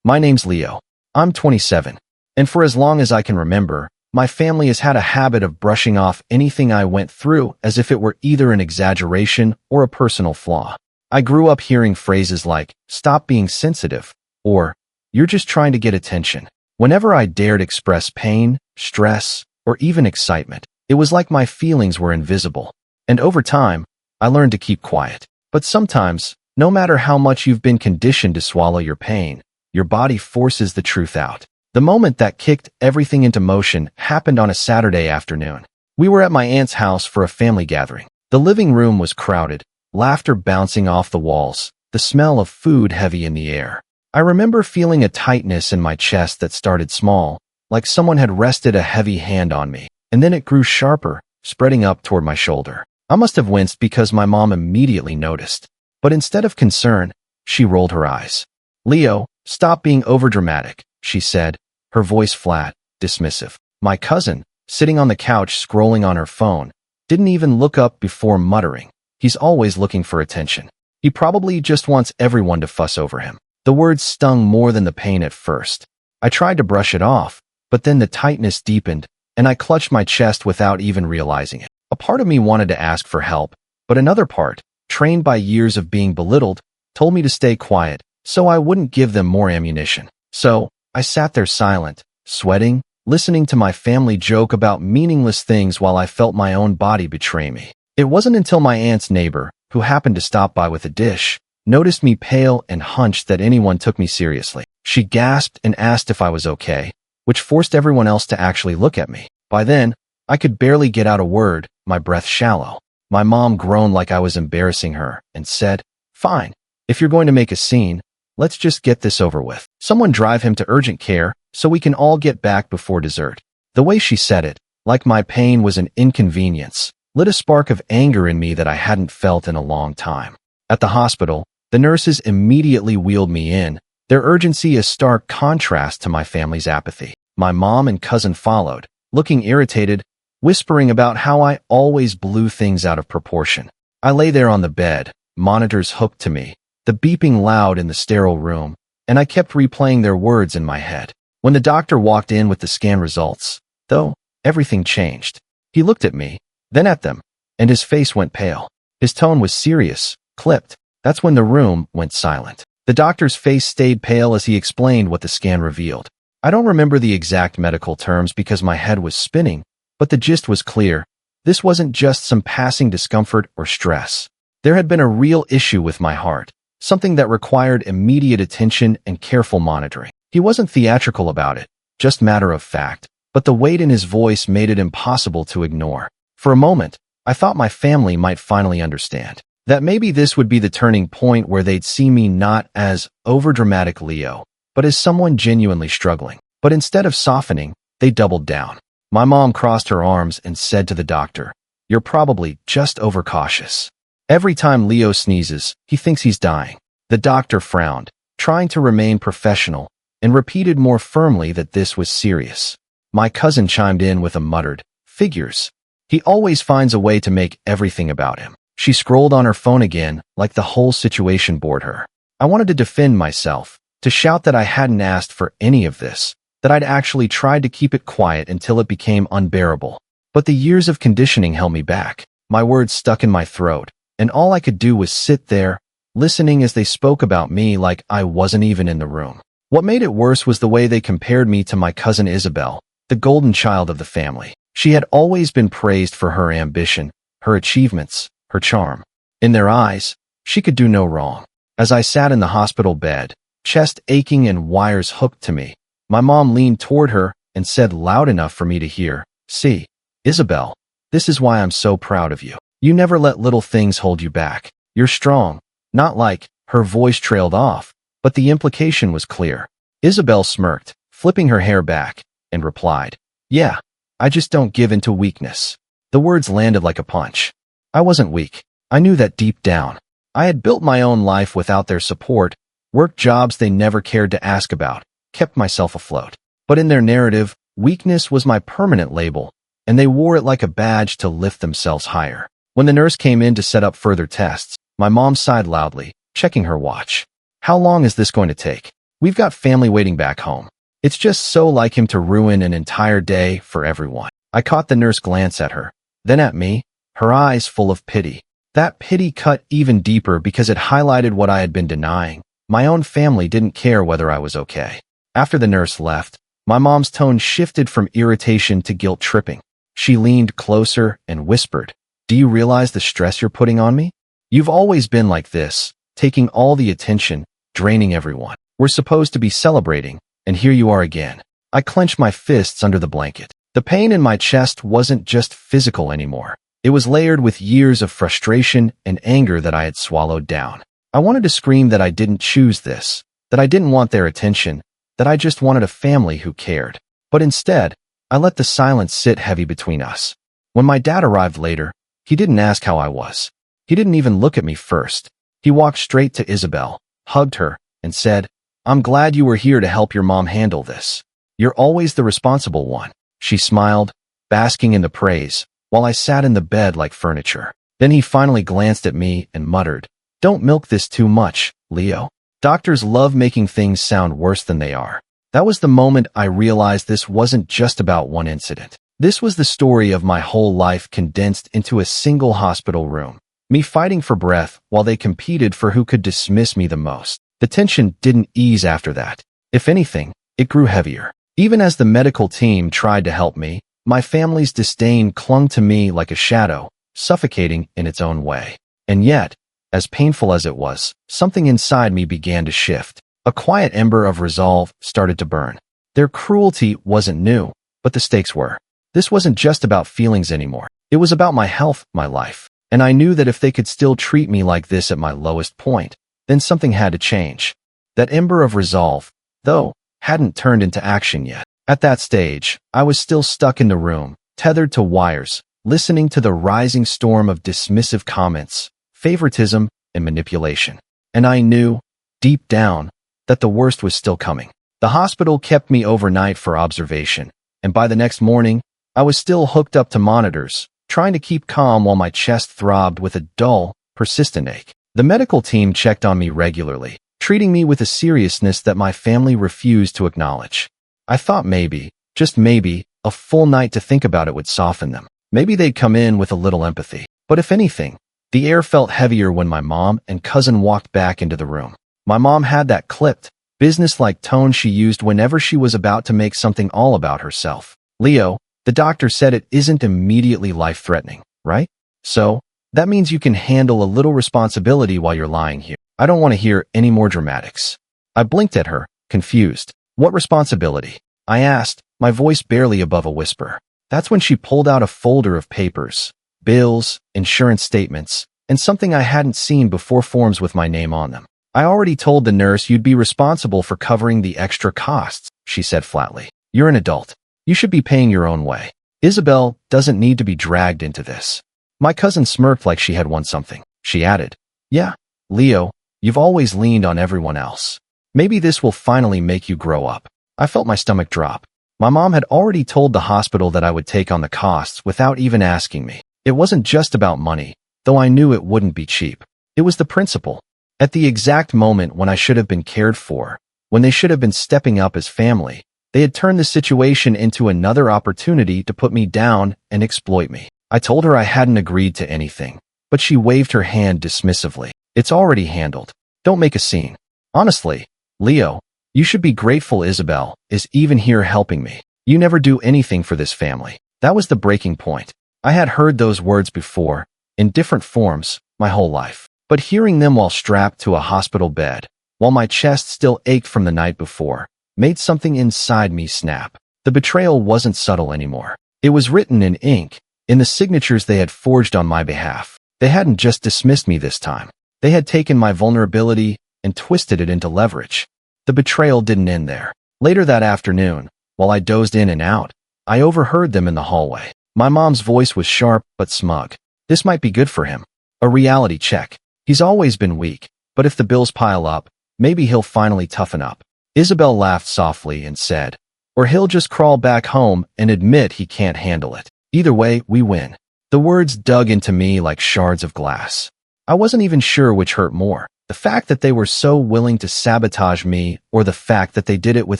My name's Leo. I'm 27. And for as long as I can remember, my family has had a habit of brushing off anything I went through as if it were either an exaggeration or a personal flaw. I grew up hearing phrases like, "Stop being sensitive," or "You're just trying to get attention." Whenever I dared express pain, stress, or even excitement, it was like my feelings were invisible. And over time, I learned to keep quiet. But sometimes, no matter how much you've been conditioned to swallow your pain, your body forces the truth out. The moment that kicked everything into motion happened on a Saturday afternoon. We were at my aunt's house for a family gathering. The living room was crowded, laughter bouncing off the walls, the smell of food heavy in the air. I remember feeling a tightness in my chest that started small, like someone had rested a heavy hand on me, and then it grew sharper, spreading up toward my shoulder. I must have winced because my mom immediately noticed. But instead of concern, she rolled her eyes. "Leo, stop being overdramatic," she said, her voice flat, dismissive. My cousin, sitting on the couch scrolling on her phone, didn't even look up before muttering, "He's always looking for attention. He probably just wants everyone to fuss over him." The words stung more than the pain at first. I tried to brush it off, but then the tightness deepened, and I clutched my chest without even realizing it. A part of me wanted to ask for help, but another part, trained by years of being belittled, told me to stay quiet, so I wouldn't give them more ammunition. So, I sat there silent, sweating, listening to my family joke about meaningless things while I felt my own body betray me. It wasn't until my aunt's neighbor, who happened to stop by with a dish, noticed me pale and hunched that anyone took me seriously. She gasped and asked if I was okay, which forced everyone else to actually look at me. By then, I could barely get out a word, my breath shallow. My mom groaned like I was embarrassing her and said, "Fine, if you're going to make a scene, let's just get this over with. Someone drive him to urgent care so we can all get back before dessert." The way she said it, like my pain was an inconvenience, lit a spark of anger in me that I hadn't felt in a long time. At the hospital, the nurses immediately wheeled me in, their urgency a stark contrast to my family's apathy. My mom and cousin followed, looking irritated, whispering about how I always blew things out of proportion. I lay there on the bed, monitors hooked to me, the beeping loud in the sterile room, and I kept replaying their words in my head. When the doctor walked in with the scan results, though, everything changed. He looked at me, then at them, and his face went pale. His tone was serious, clipped. That's when the room went silent. The doctor's face stayed pale as he explained what the scan revealed. I don't remember the exact medical terms because my head was spinning, but the gist was clear. This wasn't just some passing discomfort or stress. There had been a real issue with my heart, something that required immediate attention and careful monitoring. He wasn't theatrical about it, just matter of fact, but the weight in his voice made it impossible to ignore. For a moment, I thought my family might finally understand. That maybe this would be the turning point where they'd see me not as overdramatic Leo, but as someone genuinely struggling. But instead of softening, they doubled down. My mom crossed her arms and said to the doctor, "You're probably just overcautious. Every time Leo sneezes, he thinks he's dying." The doctor frowned, trying to remain professional, and repeated more firmly that this was serious. My cousin chimed in with a muttered, "Figures. He always finds a way to make everything about him." She scrolled on her phone again, like the whole situation bored her. I wanted to defend myself, to shout that I hadn't asked for any of this, that I'd actually tried to keep it quiet until it became unbearable. But the years of conditioning held me back. My words stuck in my throat, and all I could do was sit there, listening as they spoke about me like I wasn't even in the room. What made it worse was the way they compared me to my cousin Isabel, the golden child of the family. She had always been praised for her ambition, her achievements, her charm. In their eyes, she could do no wrong. As I sat in the hospital bed, chest aching and wires hooked to me, my mom leaned toward her and said loud enough for me to hear, "See, Isabel, this is why I'm so proud of you. You never let little things hold you back. You're strong." Not like, her voice trailed off, but the implication was clear. Isabel smirked, flipping her hair back, and replied, "Yeah, I just don't give in to weakness." The words landed like a punch. I wasn't weak. I knew that deep down. I had built my own life without their support, worked jobs they never cared to ask about, kept myself afloat. But in their narrative, weakness was my permanent label, and they wore it like a badge to lift themselves higher. When the nurse came in to set up further tests, my mom sighed loudly, checking her watch. "How long is this going to take?" We've got family waiting back home. It's just so like him to ruin an entire day for everyone. I caught the nurse glance at her, then at me, her eyes full of pity. That pity cut even deeper because it highlighted what I had been denying. My own family didn't care whether I was okay. After the nurse left, my mom's tone shifted from irritation to guilt-tripping. She leaned closer and whispered, "Do you realize the stress you're putting on me? You've always been like this, taking all the attention, draining everyone. We're supposed to be celebrating, and here you are again." I clenched my fists under the blanket. The pain in my chest wasn't just physical anymore. It was layered with years of frustration and anger that I had swallowed down. I wanted to scream that I didn't choose this, that I didn't want their attention, that I just wanted a family who cared. But instead, I let the silence sit heavy between us. When my dad arrived later, he didn't ask how I was. He didn't even look at me first. He walked straight to Isabel, hugged her, and said, "I'm glad you were here to help your mom handle this. You're always the responsible one." She smiled, basking in the praise, while I sat in the bed like furniture. Then he finally glanced at me and muttered, "Don't milk this too much, Leo. Doctors love making things sound worse than they are." That was the moment I realized this wasn't just about one incident. This was the story of my whole life condensed into a single hospital room. Me fighting for breath while they competed for who could dismiss me the most. The tension didn't ease after that. If anything, it grew heavier. Even as the medical team tried to help me, my family's disdain clung to me like a shadow, suffocating in its own way. And yet, as painful as it was, something inside me began to shift. A quiet ember of resolve started to burn. Their cruelty wasn't new, but the stakes were. This wasn't just about feelings anymore. It was about my health, my life. And I knew that if they could still treat me like this at my lowest point, then something had to change. That ember of resolve, though, hadn't turned into action yet. At that stage, I was still stuck in the room, tethered to wires, listening to the rising storm of dismissive comments, favoritism, and manipulation. And I knew, deep down, that the worst was still coming. The hospital kept me overnight for observation, and by the next morning, I was still hooked up to monitors, trying to keep calm while my chest throbbed with a dull, persistent ache. The medical team checked on me regularly, treating me with a seriousness that my family refused to acknowledge. I thought maybe, just maybe, a full night to think about it would soften them. Maybe they'd come in with a little empathy. But if anything, the air felt heavier when my mom and cousin walked back into the room. My mom had that clipped, business-like tone she used whenever she was about to make something all about herself. "Leo, the doctor said it isn't immediately life-threatening, right? So, that means you can handle a little responsibility while you're lying here. I don't want to hear any more dramatics." I blinked at her, confused. "What responsibility?" I asked, my voice barely above a whisper. That's when she pulled out a folder of papers, bills, insurance statements, and something I hadn't seen before, forms with my name on them. "I already told the nurse you'd be responsible for covering the extra costs," she said flatly. "You're an adult. You should be paying your own way. Isabel doesn't need to be dragged into this." My cousin smirked like she had won something. She added, "Yeah, Leo, you've always leaned on everyone else. Maybe this will finally make you grow up." I felt my stomach drop. My mom had already told the hospital that I would take on the costs without even asking me. It wasn't just about money, though I knew it wouldn't be cheap. It was the principle. At the exact moment when I should have been cared for, when they should have been stepping up as family, they had turned the situation into another opportunity to put me down and exploit me. I told her I hadn't agreed to anything, but she waved her hand dismissively. "It's already handled. Don't make a scene." Honestly, Leo, you should be grateful Isabel is even here helping me. You never do anything for this family. That was the breaking point. I had heard those words before, in different forms, my whole life. But hearing them while strapped to a hospital bed, while my chest still ached from the night before, made something inside me snap. The betrayal wasn't subtle anymore. It was written in ink, in the signatures they had forged on my behalf. They hadn't just dismissed me this time. They had taken my vulnerability and twisted it into leverage. The betrayal didn't end there. Later that afternoon, while I dozed in and out, I overheard them in the hallway. My mom's voice was sharp but smug. "This might be good for him. A reality check. He's always been weak, but if the bills pile up, maybe he'll finally toughen up." Isabel laughed softly and said, "Or he'll just crawl back home and admit he can't handle it. Either way, we win." The words dug into me like shards of glass. I wasn't even sure which hurt more, The fact that they were so willing to sabotage me, or the fact that they did it with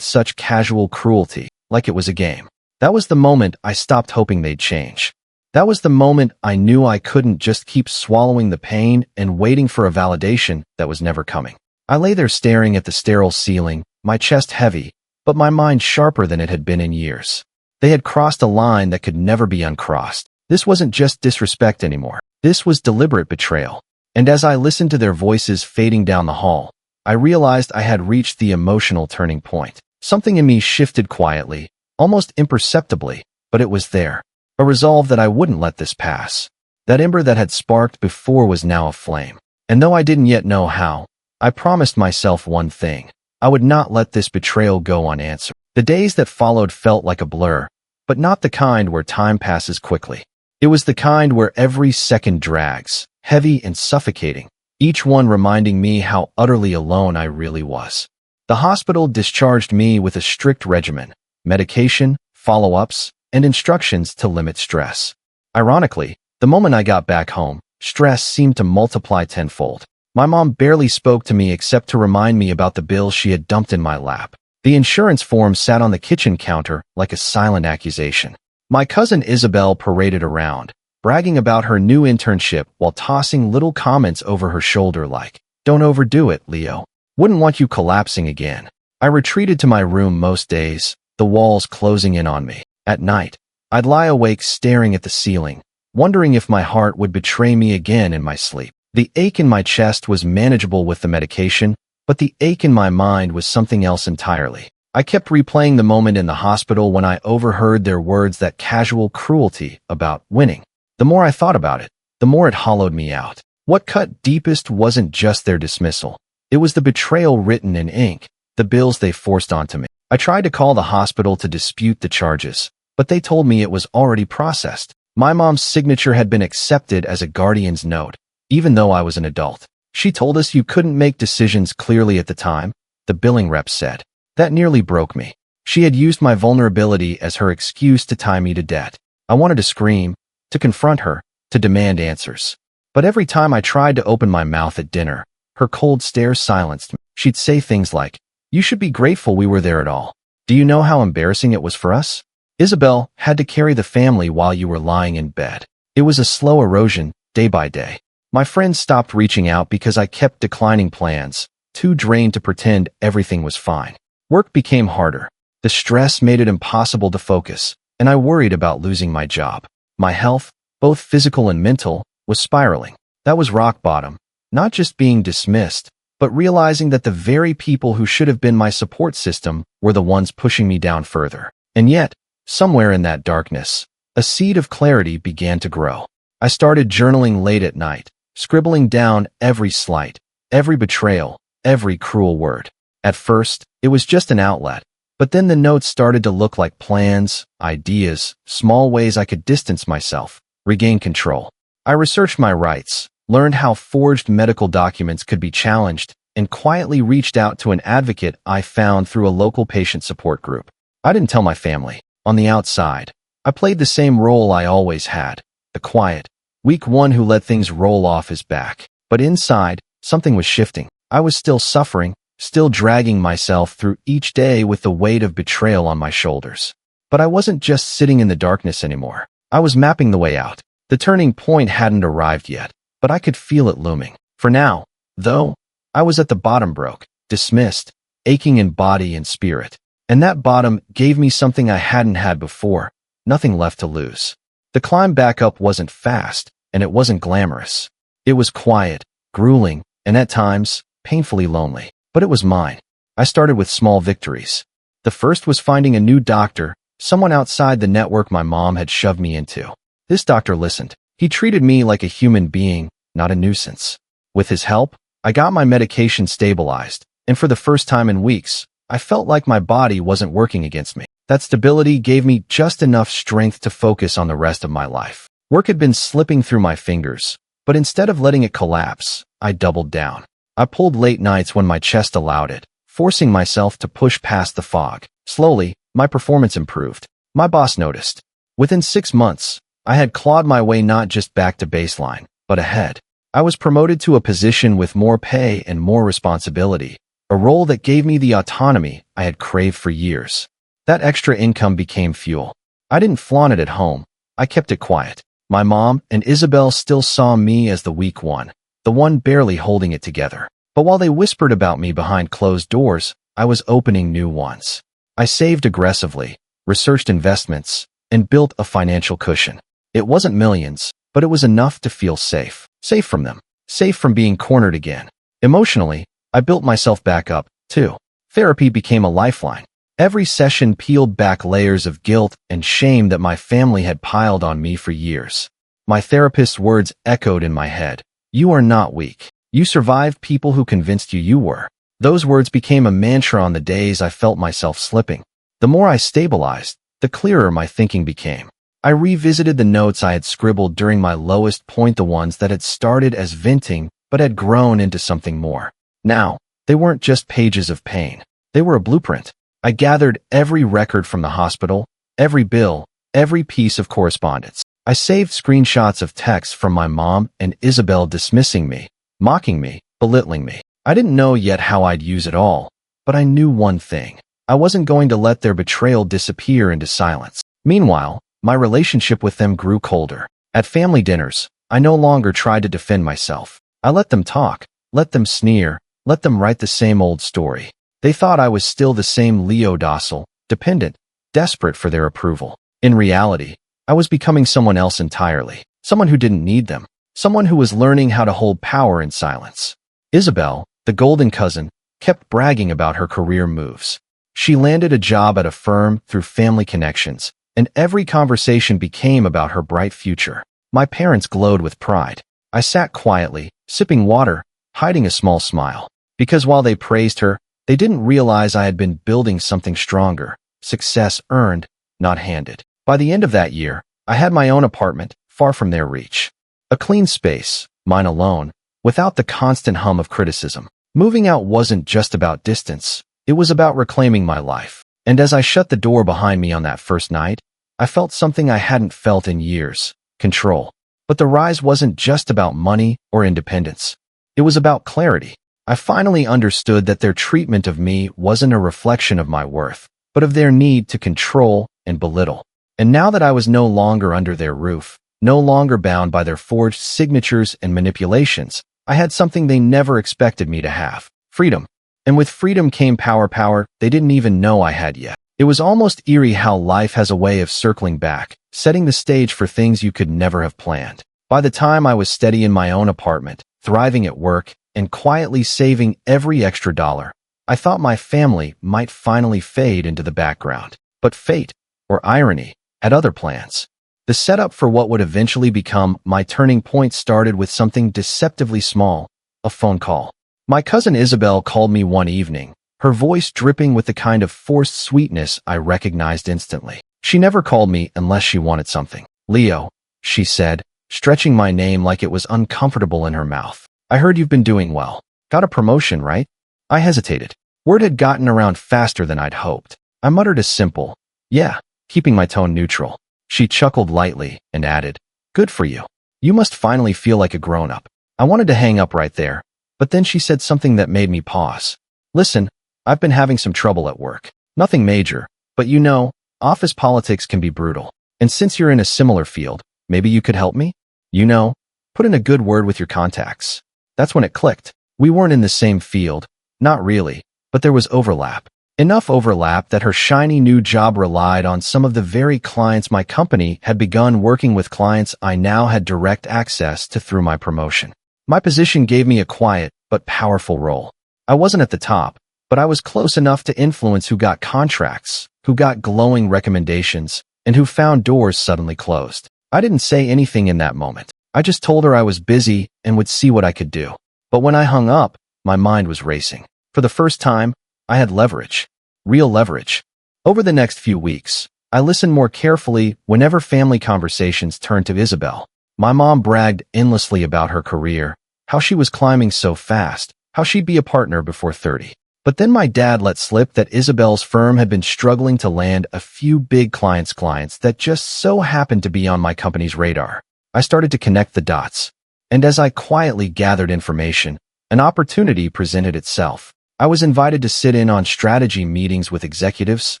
such casual cruelty, like it was a game. That was the moment I stopped hoping they'd change. That was the moment I knew I couldn't just keep swallowing the pain and waiting for a validation that was never coming. I lay there staring at the sterile ceiling, my chest heavy, but my mind sharper than it had been in years. They had crossed a line that could never be uncrossed. This wasn't just disrespect anymore. This was deliberate betrayal. And as I listened to their voices fading down the hall, I realized I had reached the emotional turning point. Something in me shifted quietly, almost imperceptibly, but it was there. A resolve that I wouldn't let this pass. That ember that had sparked before was now aflame. And though I didn't yet know how, I promised myself one thing. I would not let this betrayal go unanswered. The days that followed felt like a blur, but not the kind where time passes quickly. It was the kind where every second drags, heavy and suffocating, each one reminding me how utterly alone I really was. The hospital discharged me with a strict regimen, medication, follow-ups, and instructions to limit stress. Ironically, the moment I got back home, stress seemed to multiply tenfold. My mom barely spoke to me except to remind me about the bills she had dumped in my lap. The insurance form sat on the kitchen counter like a silent accusation. My cousin Isabel paraded around, bragging about her new internship while tossing little comments over her shoulder like, "Don't overdo it, Leo. Wouldn't want you collapsing again." I retreated to my room most days, the walls closing in on me. At night, I'd lie awake staring at the ceiling, wondering if my heart would betray me again in my sleep. The ache in my chest was manageable with the medication, but the ache in my mind was something else entirely. I kept replaying the moment in the hospital when I overheard their words, that casual cruelty about winning. The more I thought about it, the more it hollowed me out. What cut deepest wasn't just their dismissal. It was the betrayal written in ink, the bills they forced onto me. I tried to call the hospital to dispute the charges, but they told me it was already processed. My mom's signature had been accepted as a guardian's note, even though I was an adult. She told us you couldn't make decisions clearly at the time, the billing rep said. That nearly broke me. She had used my vulnerability as her excuse to tie me to debt. I wanted to scream, to confront her, to demand answers. But every time I tried to open my mouth at dinner, her cold stare silenced me. She'd say things like, "You should be grateful we were there at all. Do you know how embarrassing it was for us? Isabel had to carry the family while you were lying in bed." It was a slow erosion, day by day. My friends stopped reaching out because I kept declining plans, too drained to pretend everything was fine. Work became harder. The stress made it impossible to focus, and I worried about losing my job. My health, both physical and mental, was spiraling. That was rock bottom, not just being dismissed, but realizing that the very people who should have been my support system were the ones pushing me down further. And yet, somewhere in that darkness, a seed of clarity began to grow. I started journaling late at night, scribbling down every slight, every betrayal, every cruel word. At first, it was just an outlet, but then the notes started to look like plans, ideas, small ways I could distance myself, regain control. I researched my rights, learned how forged medical documents could be challenged, and quietly reached out to an advocate I found through a local patient support group. I didn't tell my family. On the outside, I played the same role I always had, the quiet, weak one who let things roll off his back. But inside, something was shifting. I was still suffering, still dragging myself through each day with the weight of betrayal on my shoulders. But I wasn't just sitting in the darkness anymore. I was mapping the way out. The turning point hadn't arrived yet, but I could feel it looming. For now, though, I was at the bottom, broke, dismissed, aching in body and spirit. And that bottom gave me something I hadn't had before, nothing left to lose. The climb back up wasn't fast, and it wasn't glamorous. It was quiet, grueling, and at times, painfully lonely. But it was mine. I started with small victories. The first was finding a new doctor, someone outside the network my mom had shoved me into. This doctor listened. He treated me like a human being, not a nuisance. With his help, I got my medication stabilized, and for the first time in weeks, I felt like my body wasn't working against me. That stability gave me just enough strength to focus on the rest of my life. Work had been slipping through my fingers, but instead of letting it collapse, I doubled down. I pulled late nights when my chest allowed it, forcing myself to push past the fog. Slowly, my performance improved. My boss noticed. Within 6 months, I had clawed my way not just back to baseline, but ahead. I was promoted to a position with more pay and more responsibility, a role that gave me the autonomy I had craved for years. That extra income became fuel. I didn't flaunt it at home. I kept it quiet. My mom and Isabel still saw me as the weak one, the one barely holding it together. But while they whispered about me behind closed doors, I was opening new ones. I saved aggressively, researched investments, and built a financial cushion. It wasn't millions, but it was enough to feel safe. Safe from them. Safe from being cornered again. Emotionally, I built myself back up, too. Therapy became a lifeline. Every session peeled back layers of guilt and shame that my family had piled on me for years. My therapist's words echoed in my head. You are not weak. You survived people who convinced you were. Those words became a mantra on the days I felt myself slipping. The more I stabilized, the clearer my thinking became. I revisited the notes I had scribbled during my lowest point, the ones that had started as venting but had grown into something more. Now, they weren't just pages of pain. They were a blueprint. I gathered every record from the hospital, every bill, every piece of correspondence. I saved screenshots of texts from my mom and Isabel dismissing me, mocking me, belittling me. I didn't know yet how I'd use it all, but I knew one thing. I wasn't going to let their betrayal disappear into silence. Meanwhile, my relationship with them grew colder. At family dinners, I no longer tried to defend myself. I let them talk, let them sneer, let them write the same old story. They thought I was still the same Leo, docile, dependent, desperate for their approval. In reality, I was becoming someone else entirely. Someone who didn't need them. Someone who was learning how to hold power in silence. Isabel, the golden cousin, kept bragging about her career moves. She landed a job at a firm through family connections, and every conversation became about her bright future. My parents glowed with pride. I sat quietly, sipping water, hiding a small smile. Because while they praised her, they didn't realize I had been building something stronger, success earned, not handed. By the end of that year, I had my own apartment, far from their reach. A clean space, mine alone, without the constant hum of criticism. Moving out wasn't just about distance, it was about reclaiming my life. And as I shut the door behind me on that first night, I felt something I hadn't felt in years: control. But the rise wasn't just about money or independence. It was about clarity. I finally understood that their treatment of me wasn't a reflection of my worth, but of their need to control and belittle. And now that I was no longer under their roof, no longer bound by their forged signatures and manipulations, I had something they never expected me to have: freedom. And with freedom came power they didn't even know I had yet. It was almost eerie how life has a way of circling back, setting the stage for things you could never have planned. By the time I was steady in my own apartment, thriving at work, and quietly saving every extra dollar, I thought my family might finally fade into the background. But fate, or irony, had other plans. The setup for what would eventually become my turning point started with something deceptively small: a phone call. My cousin Isabel called me one evening, her voice dripping with the kind of forced sweetness I recognized instantly. She never called me unless she wanted something. "Leo," she said, stretching my name like it was uncomfortable in her mouth. "I heard you've been doing well. Got a promotion, right?" I hesitated. Word had gotten around faster than I'd hoped. I muttered a simple, "Yeah," keeping my tone neutral. She chuckled lightly and added, "Good for you. You must finally feel like a grown-up." I wanted to hang up right there, but then she said something that made me pause. "Listen, I've been having some trouble at work. Nothing major, but you know, office politics can be brutal. And since you're in a similar field, maybe you could help me? You know, put in a good word with your contacts." That's when it clicked. We weren't in the same field, not really, but there was overlap. Enough overlap that her shiny new job relied on some of the very clients my company had begun working with, clients I now had direct access to through my promotion. My position gave me a quiet but powerful role. I wasn't at the top, but I was close enough to influence who got contracts, who got glowing recommendations, and who found doors suddenly closed. I didn't say anything in that moment. I just told her I was busy and would see what I could do. But when I hung up, my mind was racing. For the first time, I had leverage. Real leverage. Over the next few weeks, I listened more carefully whenever family conversations turned to Isabel. My mom bragged endlessly about her career, how she was climbing so fast, how she'd be a partner before 30. But then my dad let slip that Isabel's firm had been struggling to land a few big clients that just so happened to be on my company's radar. I started to connect the dots. And as I quietly gathered information, an opportunity presented itself. I was invited to sit in on strategy meetings with executives,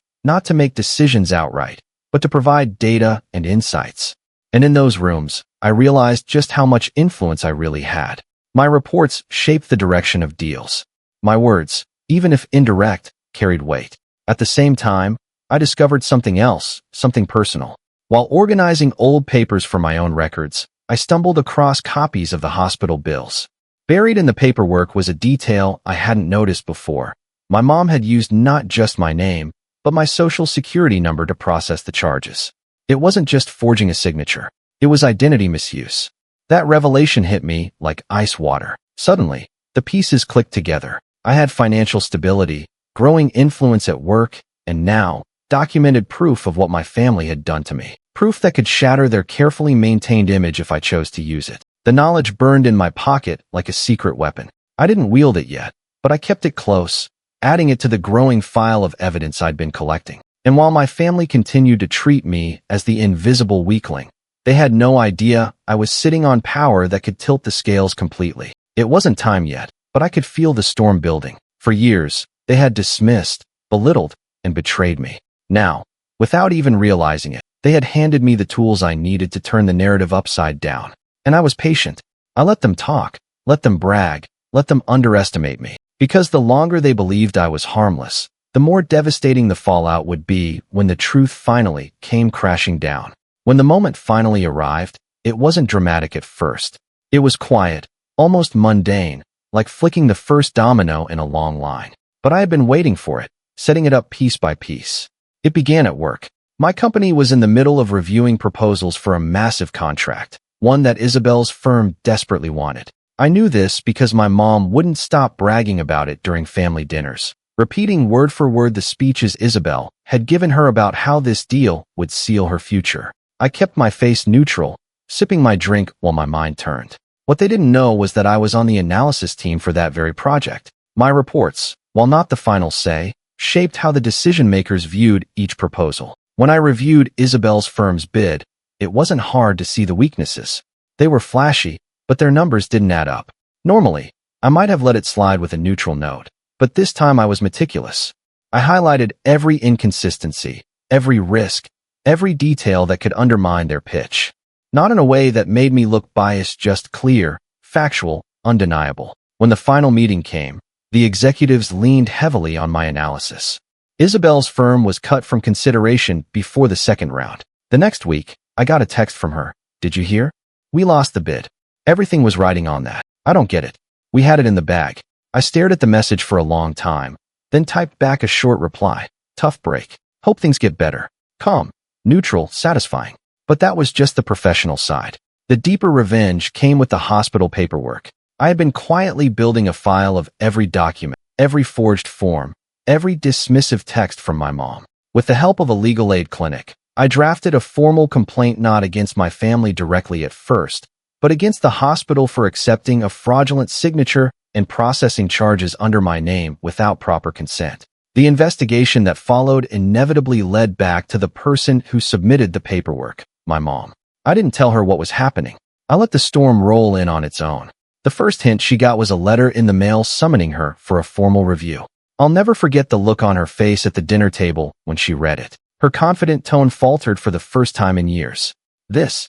not to make decisions outright, but to provide data and insights. And in those rooms, I realized just how much influence I really had. My reports shaped the direction of deals. My words, even if indirect, carried weight. At the same time, I discovered something else, something personal. While organizing old papers for my own records, I stumbled across copies of the hospital bills. Buried in the paperwork was a detail I hadn't noticed before. My mom had used not just my name, but my social security number to process the charges. It wasn't just forging a signature. It was identity misuse. That revelation hit me like ice water. Suddenly, the pieces clicked together. I had financial stability, growing influence at work, and now, documented proof of what my family had done to me. Proof that could shatter their carefully maintained image if I chose to use it. The knowledge burned in my pocket like a secret weapon. I didn't wield it yet, but I kept it close, adding it to the growing file of evidence I'd been collecting. And while my family continued to treat me as the invisible weakling, they had no idea I was sitting on power that could tilt the scales completely. It wasn't time yet, but I could feel the storm building. For years, they had dismissed, belittled, and betrayed me. Now, without even realizing it, they had handed me the tools I needed to turn the narrative upside down. And I was patient. I let them talk, let them brag, let them underestimate me. Because the longer they believed I was harmless, the more devastating the fallout would be when the truth finally came crashing down. When the moment finally arrived, it wasn't dramatic at first. It was quiet, almost mundane, like flicking the first domino in a long line. But I had been waiting for it, setting it up piece by piece. It began at work. My company was in the middle of reviewing proposals for a massive contract, one that Isabel's firm desperately wanted. I knew this because my mom wouldn't stop bragging about it during family dinners, repeating word for word the speeches Isabel had given her about how this deal would seal her future. I kept my face neutral, sipping my drink while my mind turned. What they didn't know was that I was on the analysis team for that very project. My reports, while not the final say, shaped how the decision-makers viewed each proposal. When I reviewed Isabel's firm's bid, it wasn't hard to see the weaknesses. They were flashy, but their numbers didn't add up. Normally, I might have let it slide with a neutral note, but this time I was meticulous. I highlighted every inconsistency, every risk, every detail that could undermine their pitch. Not in a way that made me look biased, just clear, factual, undeniable. When the final meeting came, the executives leaned heavily on my analysis. Isabel's firm was cut from consideration before the second round. The next week, I got a text from her. "Did you hear? We lost the bid." Everything was riding on that. "I don't get it. We had it in the bag." I stared at the message for a long time, then typed back a short reply. "Tough break. Hope things get better." Calm, neutral, satisfying. But that was just the professional side. The deeper revenge came with the hospital paperwork. I had been quietly building a file of every document, every forged form, every dismissive text from my mom. With the help of a legal aid clinic, I drafted a formal complaint not against my family directly at first, but against the hospital for accepting a fraudulent signature and processing charges under my name without proper consent. The investigation that followed inevitably led back to the person who submitted the paperwork, my mom. I didn't tell her what was happening. I let the storm roll in on its own. The first hint she got was a letter in the mail summoning her for a formal review. I'll never forget the look on her face at the dinner table when she read it. Her confident tone faltered for the first time in years. This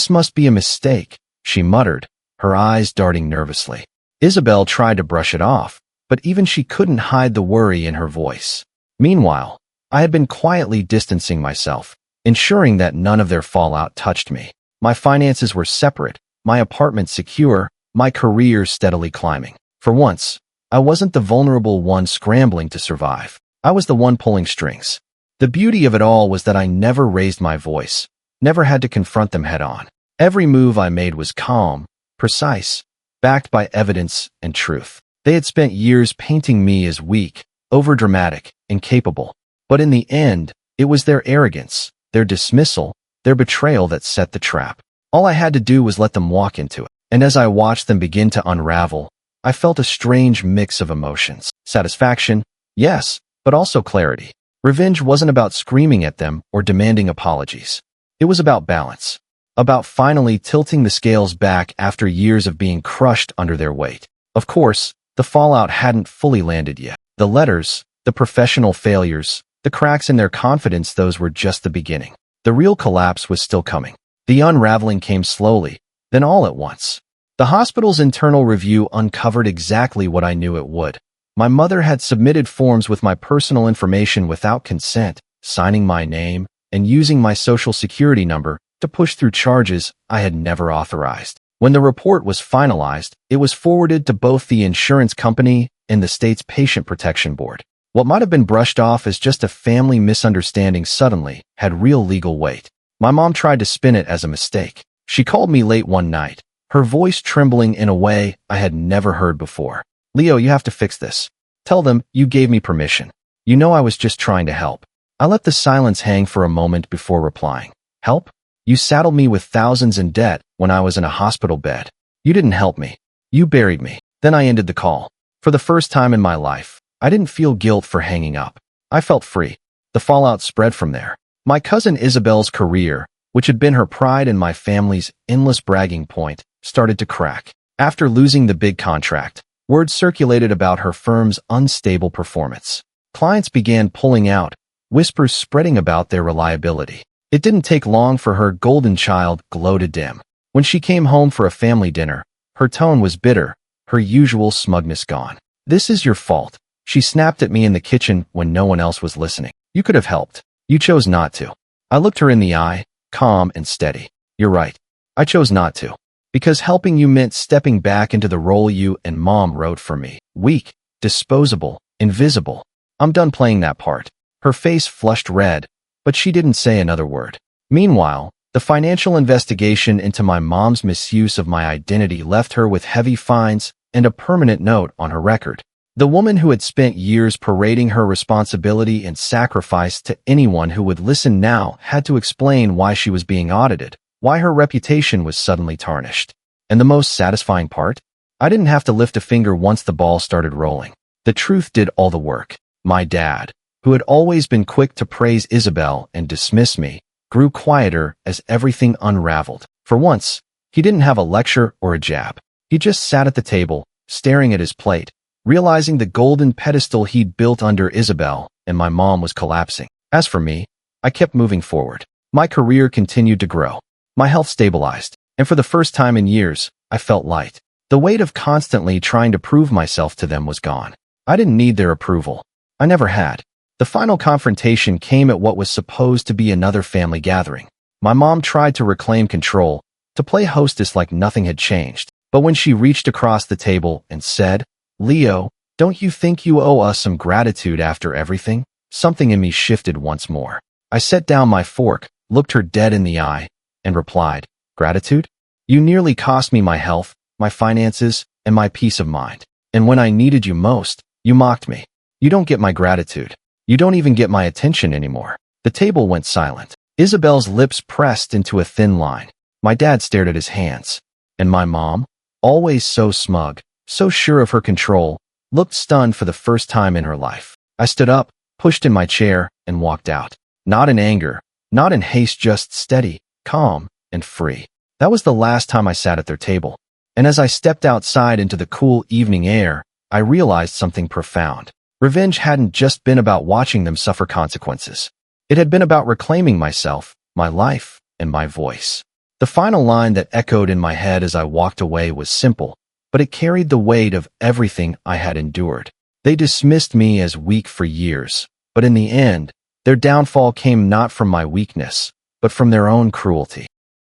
must be a mistake," she muttered, her eyes darting nervously. Isabel tried to brush it off, but even she couldn't hide the worry in her voice. Meanwhile, I had been quietly distancing myself, ensuring that none of their fallout touched me. My finances were separate, my apartment secure, my career steadily climbing. For once, I wasn't the vulnerable one scrambling to survive. I was the one pulling strings. The beauty of it all was that I never raised my voice, never had to confront them head-on. Every move I made was calm, precise, backed by evidence and truth. They had spent years painting me as weak, overdramatic, incapable. But in the end, it was their arrogance, their dismissal, their betrayal that set the trap. All I had to do was let them walk into it. And as I watched them begin to unravel, I felt a strange mix of emotions. Satisfaction, yes, but also clarity. Revenge wasn't about screaming at them or demanding apologies. It was about balance. about finally tilting the scales back after years of being crushed under their weight. Of course, the fallout hadn't fully landed yet. The letters, the professional failures, the cracks in their confidence, those were just the beginning. The real collapse was still coming. The unraveling came slowly, then all at once. The hospital's internal review uncovered exactly what I knew it would. My mother had submitted forms with my personal information without consent, signing my name, and using my social security number to push through charges I had never authorized. When the report was finalized, it was forwarded to both the insurance company and the state's patient protection board. What might have been brushed off as just a family misunderstanding suddenly had real legal weight. My mom tried to spin it as a mistake. She called me late one night, her voice trembling in a way I had never heard before. "Leo, you have to fix this. Tell them you gave me permission. You know I was just trying to help." I let the silence hang for a moment before replying. "Help? You saddled me with thousands in debt when I was in a hospital bed. You didn't help me. You buried me." Then I ended the call. For the first time in my life, I didn't feel guilt for hanging up. I felt free. The fallout spread from there. My cousin Isabel's career, which had been her pride and my family's endless bragging point, started to crack. After losing the big contract, word circulated about her firm's unstable performance. Clients began pulling out, whispers spreading about their reliability. It didn't take long for her golden child glow to dim. When she came home for a family dinner, her tone was bitter, her usual smugness gone. "This is your fault." She snapped at me in the kitchen when no one else was listening. "You could have helped. You chose not to." I looked her in the eye, calm and steady. "You're right. I chose not to. Because helping you meant stepping back into the role you and Mom wrote for me. Weak, disposable, invisible. I'm done playing that part." Her face flushed red, but she didn't say another word. Meanwhile, the financial investigation into my mom's misuse of my identity left her with heavy fines and a permanent note on her record. The woman who had spent years parading her responsibility and sacrifice to anyone who would listen now had to explain why she was being audited, why her reputation was suddenly tarnished. And the most satisfying part? I didn't have to lift a finger once the ball started rolling. The truth did all the work. My dad, who had always been quick to praise Isabel and dismiss me, grew quieter as everything unraveled. For once, he didn't have a lecture or a jab. He just sat at the table, staring at his plate, realizing the golden pedestal he'd built under Isabel, and my mom was collapsing. As for me, I kept moving forward. My career continued to grow. My health stabilized, and for the first time in years, I felt light. The weight of constantly trying to prove myself to them was gone. I didn't need their approval. I never had. The final confrontation came at what was supposed to be another family gathering. My mom tried to reclaim control, to play hostess like nothing had changed. But when she reached across the table and said, "Leo, don't you think you owe us some gratitude after everything?" Something in me shifted once more. I set down my fork, looked her dead in the eye, and replied, "Gratitude? You nearly cost me my health, my finances, and my peace of mind. And when I needed you most, you mocked me. You don't get my gratitude. You don't even get my attention anymore." The table went silent. Isabel's lips pressed into a thin line. My dad stared at his hands. And my mom, always so smug, so sure of her control, looked stunned for the first time in her life. I stood up, pushed in my chair, and walked out. Not in anger, not in haste, just steady, calm, and free. That was the last time I sat at their table. And as I stepped outside into the cool evening air, I realized something profound. Revenge hadn't just been about watching them suffer consequences. It had been about reclaiming myself, my life, and my voice. The final line that echoed in my head as I walked away was simple, but it carried the weight of everything I had endured. They dismissed me as weak for years, but in the end, their downfall came not from my weakness, but from their own cruelty.